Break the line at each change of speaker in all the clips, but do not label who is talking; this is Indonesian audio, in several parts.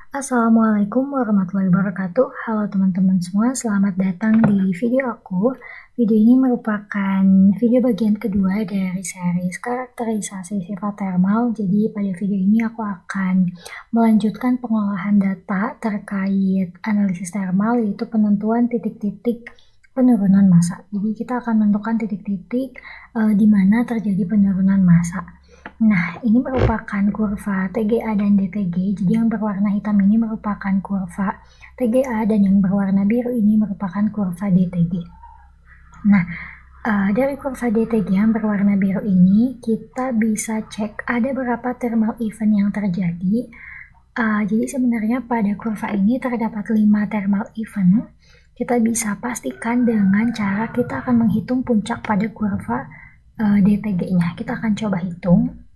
Assalamualaikum warahmatullahi wabarakatuh. Halo teman-teman semua, selamat datang di video aku. Video ini merupakan video bagian kedua dari series karakterisasi sifat thermal. Jadi pada video ini aku akan melanjutkan pengolahan data terkait analisis thermal, yaitu penentuan titik-titik penurunan massa. Jadi kita akan menentukan titik-titik di mana terjadi penurunan massa. Nah, ini merupakan kurva TGA dan DTG. Jadi yang berwarna hitam ini merupakan kurva TGA dan yang berwarna biru ini merupakan kurva DTG. Nah, dari kurva DTG yang berwarna biru ini kita bisa cek ada berapa thermal event yang terjadi. Jadi sebenarnya pada kurva ini terdapat 5 thermal event. Kita bisa pastikan dengan cara kita akan menghitung puncak pada kurva DTG-nya. Kita akan coba hitung.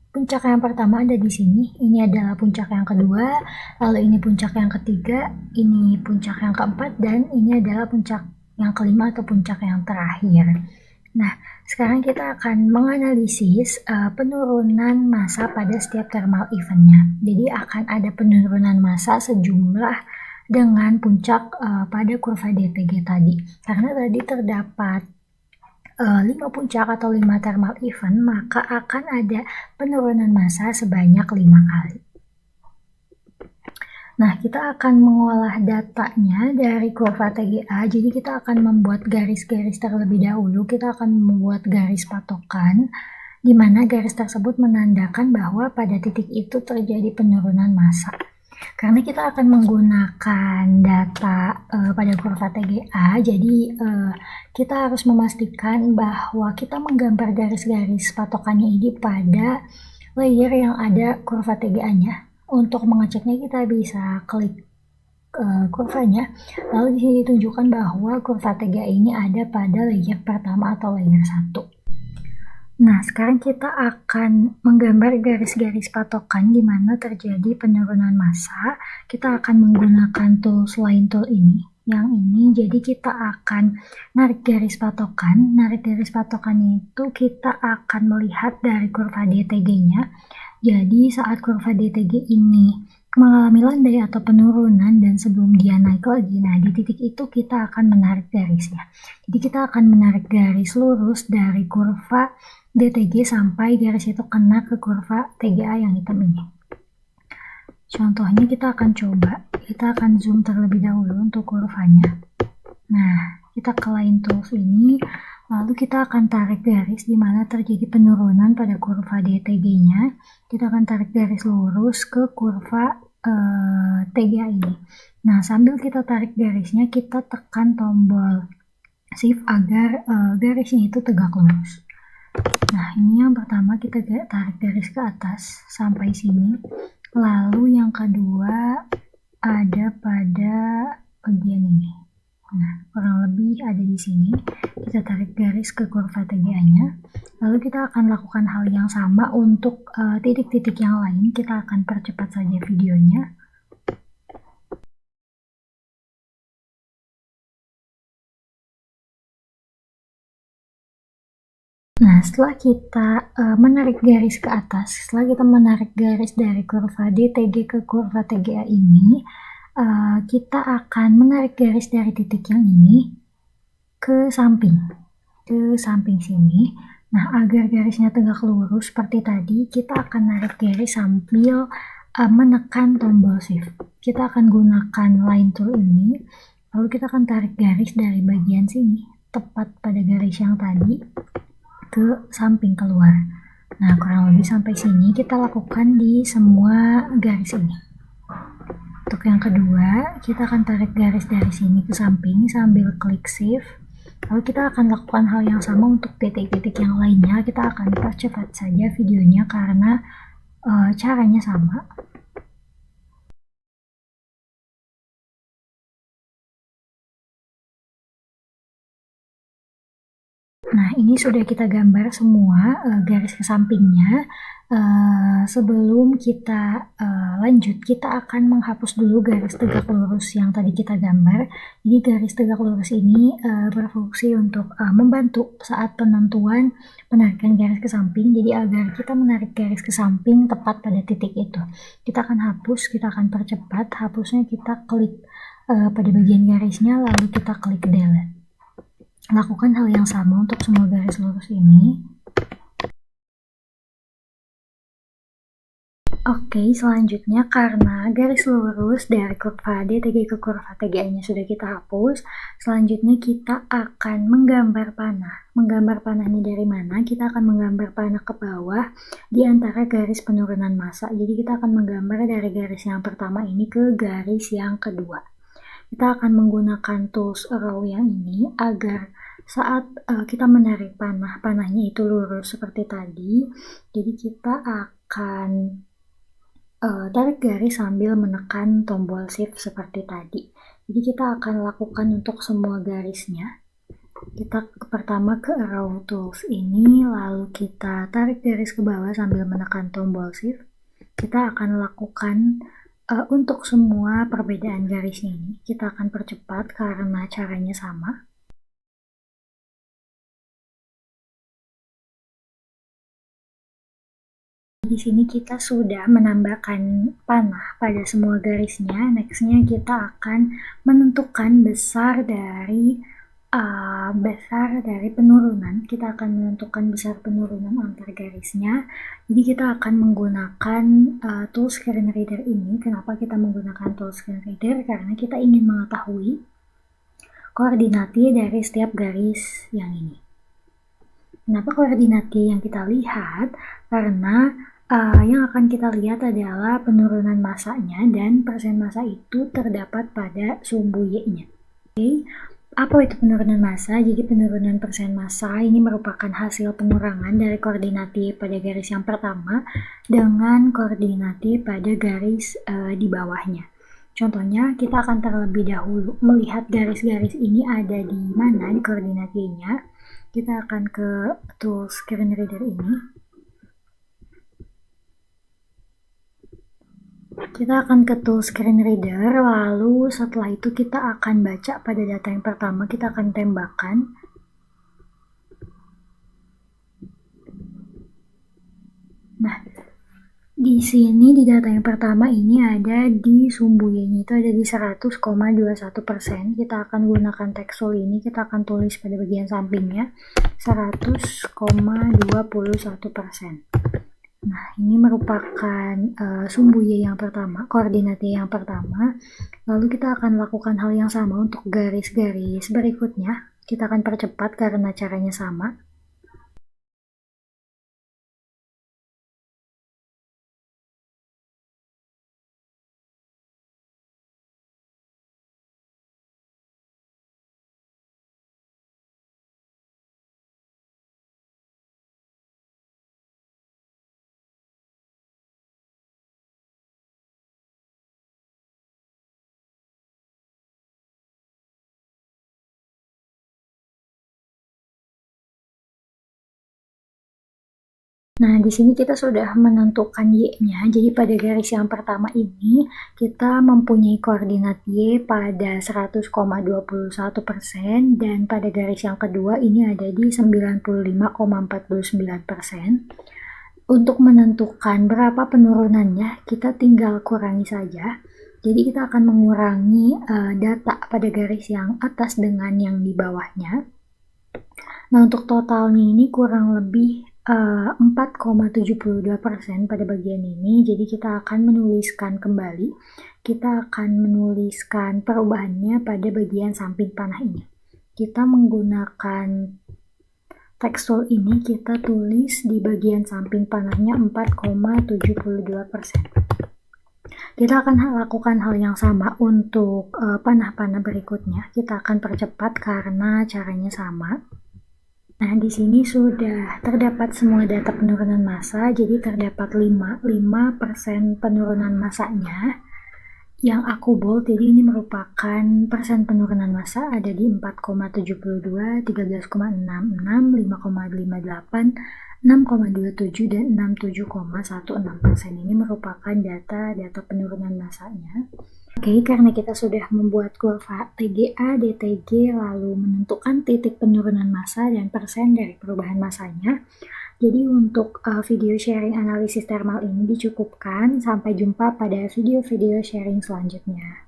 Puncak yang pertama ada di sini. Ini adalah puncak yang kedua, lalu ini puncak yang ketiga, ini puncak yang keempat, dan ini adalah puncak yang kelima atau puncak yang terakhir. Nah, sekarang kita akan menganalisis penurunan massa pada setiap thermal eventnya. Jadi akan ada penurunan massa sejumlah dengan puncak pada kurva DTG tadi. Karena tadi terdapat 5 puncak atau 5 thermal event, maka akan ada penurunan massa sebanyak 5 kali. Nah, kita akan mengolah datanya dari kurva TGA, jadi kita akan membuat garis-garis terlebih dahulu. Kita akan membuat garis patokan, di mana garis tersebut menandakan bahwa pada titik itu terjadi penurunan massa. Karena kita akan menggunakan data pada kurva TGA, jadi kita harus memastikan bahwa kita menggambar garis-garis patokannya ini pada layer yang ada kurva TGA-nya. Untuk mengeceknya kita bisa klik kurvanya, lalu di sini ditunjukkan bahwa kurva TGA ini ada pada layer pertama atau layer 1. Nah, sekarang kita akan menggambar garis-garis patokan di mana terjadi penurunan massa. Kita akan menggunakan tools line tool ini. Yang ini, jadi kita akan narik garis patokan. Narik garis patokannya itu kita akan melihat dari kurva DTG-nya. Jadi saat kurva DTG ini mengalami landai atau penurunan dan sebelum dia naik lagi, nah di titik itu kita akan menarik garisnya. Jadi kita akan menarik garis lurus dari kurva DTG sampai garis itu kena ke kurva TGA yang hitam ini. Contohnya kita akan zoom terlebih dahulu untuk kurvanya. Nah, kita ke line tools ini, lalu kita akan tarik garis di mana terjadi penurunan pada kurva DTG-nya. Kita akan tarik garis lurus ke kurva TGA ini. Nah, sambil kita tarik garisnya, kita tekan tombol shift agar garisnya itu tegak lurus. Nah, ini yang pertama kita tarik garis ke atas sampai sini. Lalu yang kedua ada pada bagian ini. Nah, kurang lebih ada di sini. Kita tarik garis ke kurva TGA-nya. Lalu kita akan lakukan hal yang sama untuk titik-titik yang lain. Kita akan percepat saja videonya. Nah, setelah kita menarik garis ke atas, setelah kita menarik garis dari kurva DTG ke kurva TGA ini, kita akan menarik garis dari titik yang ini ke samping sini. Nah, agar garisnya tegak lurus seperti tadi, kita akan narik garis sambil menekan tombol shift. Kita akan gunakan line tool ini, lalu kita akan tarik garis dari bagian sini, tepat pada garis yang tadi, ke samping keluar. Nah, kurang lebih sampai sini kita lakukan di semua garis ini. Untuk yang kedua, kita akan tarik garis dari sini ke samping sambil klik shift. Lalu kita akan lakukan hal yang sama untuk titik-titik yang lainnya. Kita akan percepat saja videonya karena caranya sama. Nah, ini sudah kita gambar semua garis ke sampingnya. Sebelum kita lanjut, kita akan menghapus dulu garis tegak lurus yang tadi kita gambar. Jadi garis tegak lurus ini berfungsi untuk membantu saat penentuan penarikan garis ke samping. Jadi agar kita menarik garis ke samping tepat pada titik itu. Kita akan hapus, kita akan percepat. Hapusnya kita klik pada bagian garisnya, lalu kita klik delete. Lakukan hal yang sama untuk semua garis lurus ini. Oke, selanjutnya karena garis lurus dari kurva DTG ke kurva TGA-nya sudah kita hapus, selanjutnya kita akan menggambar panah. Menggambar panah ini dari mana? Kita akan menggambar panah ke bawah di antara garis penurunan massa. Jadi kita akan menggambar dari garis yang pertama ini ke garis yang kedua. Kita akan menggunakan tools arrow yang ini agar saat kita menarik panahnya itu lurus seperti tadi. Jadi kita akan tarik garis sambil menekan tombol shift seperti tadi. Jadi kita akan lakukan untuk semua garisnya. Kita pertama ke arrow tools ini, lalu kita tarik garis ke bawah sambil menekan tombol shift. Kita akan lakukan untuk semua perbedaan garisnya ini. Kita akan percepat karena caranya sama. Di sini kita sudah menambahkan panah pada semua garisnya. Nextnya kita akan menentukan besar dari penurunan. Kita akan menentukan besar penurunan antar garisnya. Jadi kita akan menggunakan tool screen reader ini. Kenapa kita menggunakan tool screen reader? Karena kita ingin mengetahui koordinatnya dari setiap garis yang ini. Kenapa koordinatnya yang kita lihat? Karena yang akan kita lihat adalah penurunan massanya dan persen massa itu terdapat pada sumbu Y-nya. Oke, apa itu penurunan massa? Jadi penurunan persen massa ini merupakan hasil pengurangan dari koordinat Y pada garis yang pertama dengan koordinat Y pada garis di bawahnya. Contohnya, kita akan terlebih dahulu melihat garis-garis ini ada di mana di koordinat Y-nya. Kita akan ke tool screen reader ini. Kita akan ke tool screen reader, lalu setelah itu kita akan baca pada data yang pertama, kita akan tembakkan. Nah, di sini di data yang pertama ini ada di sumbu Y-nya itu ada di 100,21%. Kita akan gunakan text tool ini, kita akan tulis pada bagian sampingnya 100,21%. Nah, ini merupakan sumbu Y yang pertama, koordinat Y yang pertama. Lalu kita akan lakukan hal yang sama untuk garis-garis berikutnya. Kita akan percepat karena caranya sama. Nah, di sini kita sudah menentukan Y-nya. Jadi pada garis yang pertama ini, kita mempunyai koordinat Y pada 100,21% dan pada garis yang kedua ini ada di 95,49%. Untuk menentukan berapa penurunannya, kita tinggal kurangi saja. Jadi kita akan mengurangi data pada garis yang atas dengan yang di bawahnya. Nah, untuk totalnya ini kurang lebih 4,72% pada bagian ini. Jadi kita akan menuliskan kembali. Kita akan menuliskan perubahannya pada bagian samping panah ini. Kita menggunakan text tool ini, kita tulis di bagian samping panahnya 4,72%. Kita akan lakukan hal yang sama untuk panah-panah berikutnya. Kita akan percepat karena caranya sama. Nah, di sini sudah terdapat semua data penurunan massa, jadi terdapat 5% penurunan massanya. yang aku bold, jadi ini merupakan persen penurunan massa ada di 4,72, 13,66, 5,58, 6,27, dan 67,16%. Ini merupakan data penurunan massanya. Oke, karena kita sudah membuat kurva TGA, DTG, lalu menentukan titik penurunan massa dan persen dari perubahan massanya. Jadi untuk video sharing analisis thermal ini dicukupkan. Sampai jumpa pada video-video sharing selanjutnya.